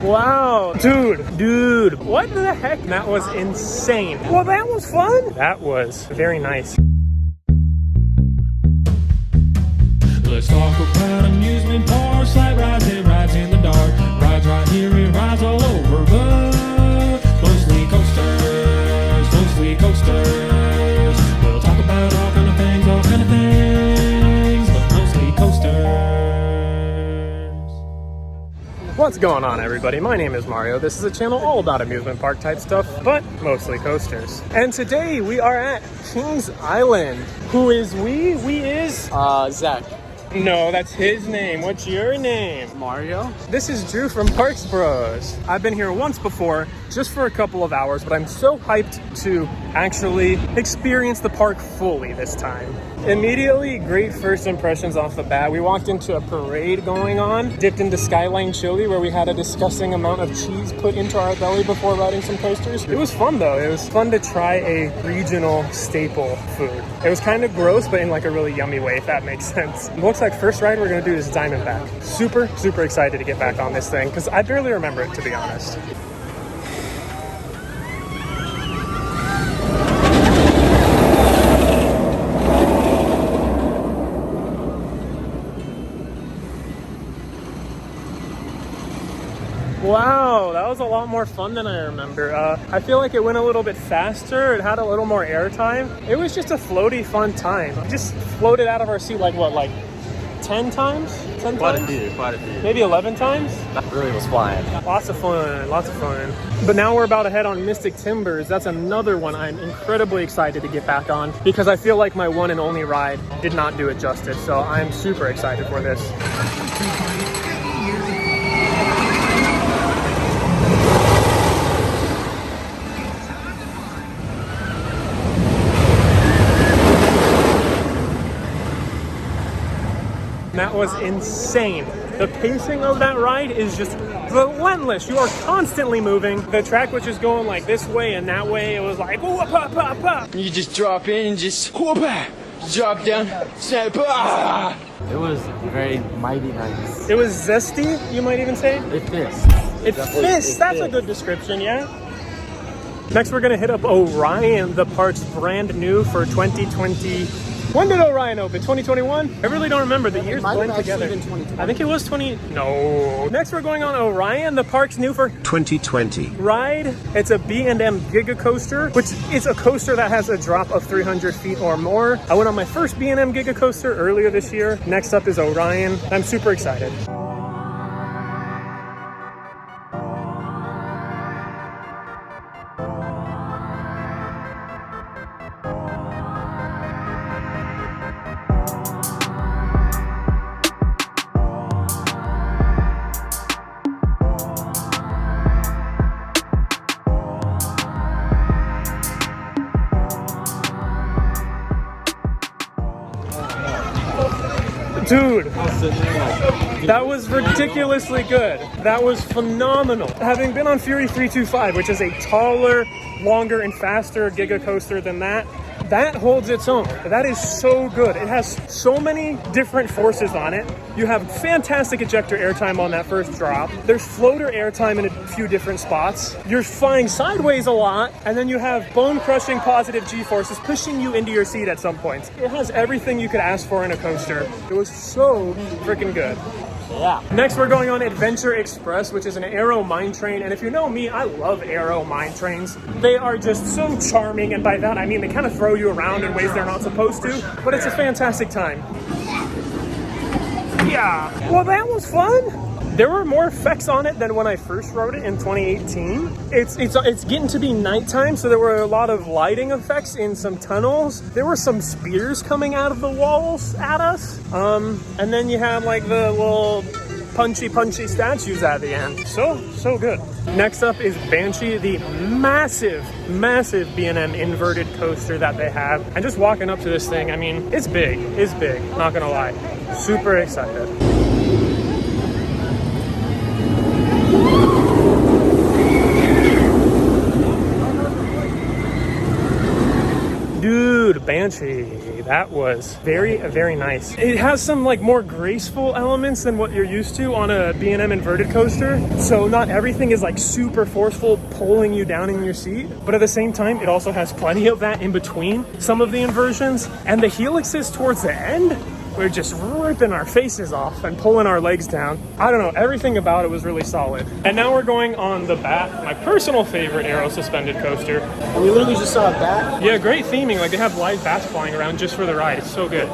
Wow, dude, what the heck? That was insane. Well, that was fun. That was very nice. Let's talk about amusement parks, like rides and rides in the dark. Rides right here and rides all over, but mostly coasters, mostly coasters. We'll talk about all kind of things, but mostly coasters. What's going on, everybody? My name is Mario. This is a channel all about amusement park type stuff, but mostly coasters. And today we are at Kings Island. Who is we? We is Zach. No, that's his name. What's your name? Mario? This is Drew from Parks Bros. I've been here once before, just for a couple of hours, but I'm so hyped to actually experience the park fully this time. Immediately, great first impressions off the bat. We walked into a parade going on, dipped into Skyline Chili, where we had a disgusting amount of cheese put into our belly before riding some coasters. It was fun though. It was fun to try a regional staple food. It was kind of gross, but in like a really yummy way, if that makes sense. It looks like first ride we're gonna do is Diamondback. Super excited to get back on this thing, because I barely remember it, to be honest. Wow, that was a lot more fun than I remember. I feel like it went a little bit faster. It had a little more airtime. It was just a floaty, fun time. Just floated out of our seat like what, like 10 times? 10 Quite times? a few. Maybe 11 times? That really was flying. Lots of fun. But now we're about to head on Mystic Timbers. That's another one I'm incredibly excited to get back on, because I feel like my one and only ride did not do it justice. So I'm super excited for this. That was insane. The pacing of that ride is just relentless. You are constantly moving. The track was just going like this way and that way. It was like, whoop, pop, pop, pop. You just drop in and just whoop, drop down, snap. Ah! It was very mighty nice. It was zesty, you might even say. It fits. It fits. That's a good description, yeah. Next, we're gonna hit up Orion, the park's brand new for 2020. When did Orion open? 2021? I really don't remember. The years blend together. I think it was 20. No. Next, we're going on Orion, the park's new for 2020 ride. It's a B&M Giga Coaster, which is a coaster that has a drop of 300 feet or more. I went on my first B&M Giga Coaster earlier this year. Next up is Orion. I'm super excited. Dude, that was ridiculously good. That was phenomenal. Having been on Fury 325, which is a taller, longer, and faster Giga Coaster than that holds its own. That is so good. It has so many different forces on it. You have fantastic ejector airtime on that first drop. There's floater airtime in a few different spots. You're flying sideways a lot, and then you have bone-crushing positive G-forces pushing you into your seat at some points. It has everything you could ask for in a coaster. It was so freaking good. Yeah. Next, we're going on Adventure Express, which is an aero mine train. And if you know me, I love aero mine trains. They are just so charming. And by that, I mean they kind of throw you around in ways they're not supposed to. But it's a fantastic time. Yeah. Well, that was fun. There were more effects on it than when I first rode it in 2018. It's getting to be nighttime, so there were a lot of lighting effects in some tunnels. There were some spears coming out of the walls at us. And then you had like the little punchy statues at the end. So good. Next up is Banshee, the massive B&M inverted coaster that they have. And just walking up to this thing, I mean, it's big, not gonna lie. Super excited. Dude, Banshee, That was very, very nice. It has some like more graceful elements than what you're used to on a B&M inverted coaster. So not everything is like super forceful pulling you down in your seat, but at the same time, it also has plenty of that in between some of the inversions. And the helixes towards the end, we're just ripping our faces off and pulling our legs down. I don't know, everything about it was really solid. And now we're going on the Bat, my personal favorite aero suspended coaster. And we literally just saw a bat. Yeah, great theming. Like they have live bats flying around just for the ride. It's so good.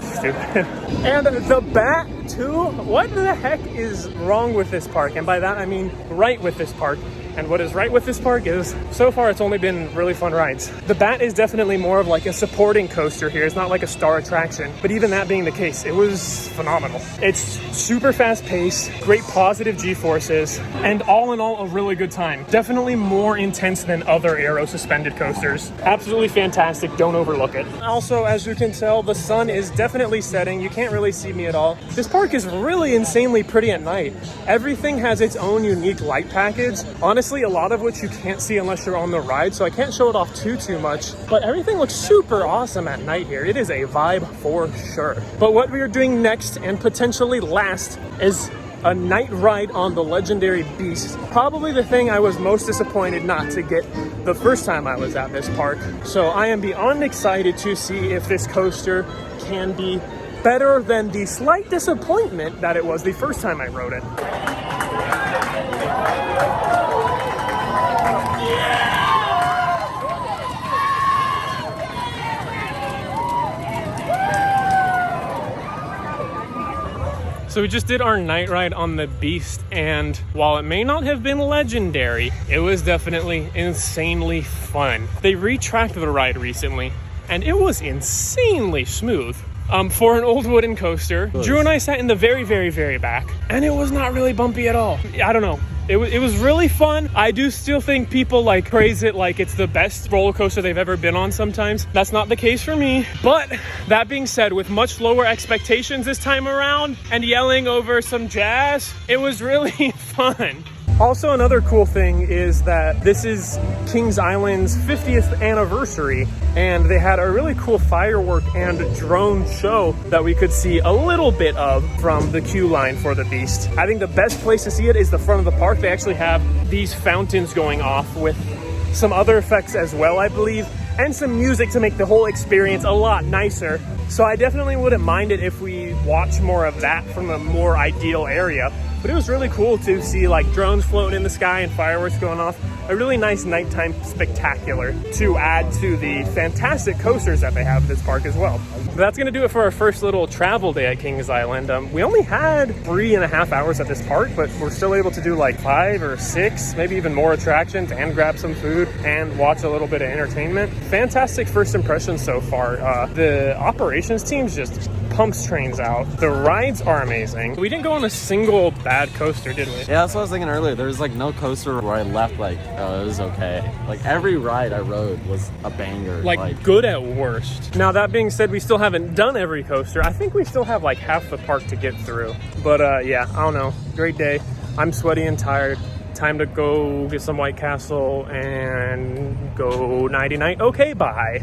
Stupid. And the Bat too. What the heck is wrong with this park? And by that I mean right with this park. And what is right with this park is, so far it's only been really fun rides. The Bat is definitely more of like a supporting coaster here. It's not like a star attraction. But even that being the case, it was phenomenal. It's super fast paced, great positive G-forces, and all in all, a really good time. Definitely more intense than other aero suspended coasters. Absolutely fantastic, don't overlook it. Also, as you can tell, the sun is definitely setting. You can't really see me at all. This park is really insanely pretty at night. Everything has its own unique light package. Honestly, a lot of which you can't see unless you're on the ride, so I can't show it off too much, but everything looks super awesome at night here. It is a vibe for sure. But what we are doing next and potentially last is a night ride on the legendary Beast. Probably the thing I was most disappointed not to get the first time I was at this park. So I am beyond excited to see if this coaster can be better than the slight disappointment that it was the first time I rode it. So we just did our night ride on the Beast, and while it may not have been legendary, it was definitely insanely fun. They retracked the ride recently, and it was insanely smooth. For an old wooden coaster, Drew and I sat in the very, very, very back, and it was not really bumpy at all. I don't know. It was really fun. I do still think people like praise it like it's the best roller coaster they've ever been on sometimes. That's not the case for me. But that being said, with much lower expectations this time around and yelling over some jazz, it was really fun. Also, another cool thing is that this is Kings Island's 50th anniversary, and they had a really cool firework and drone show that we could see a little bit of from the queue line for the Beast. I think the best place to see it is the front of the park. They actually have these fountains going off with some other effects as well, I believe, and some music to make the whole experience a lot nicer. So I definitely wouldn't mind it if we watch more of that from a more ideal area. But it was really cool to see like drones floating in the sky and fireworks going off. A really nice nighttime spectacular to add to the fantastic coasters that they have at this park as well. But that's gonna do it for our first little travel day at Kings Island. We only had 3.5 hours at this park, but we're still able to do like 5 or 6, maybe even more attractions, and grab some food and watch a little bit of entertainment. Fantastic first impressions so far. The operations team's just pumps trains out. The rides are amazing. We didn't go on a single bad coaster, did we? Yeah, that's what I was thinking earlier. There was like no coaster where I left like, oh, it was okay. Like every ride I rode was a banger. Like good at worst. Now that being said, we still haven't done every coaster. I think we still have like half the park to get through. But yeah, I don't know. Great day. I'm sweaty and tired. Time to go get some White Castle and go nighty-night. Okay, bye.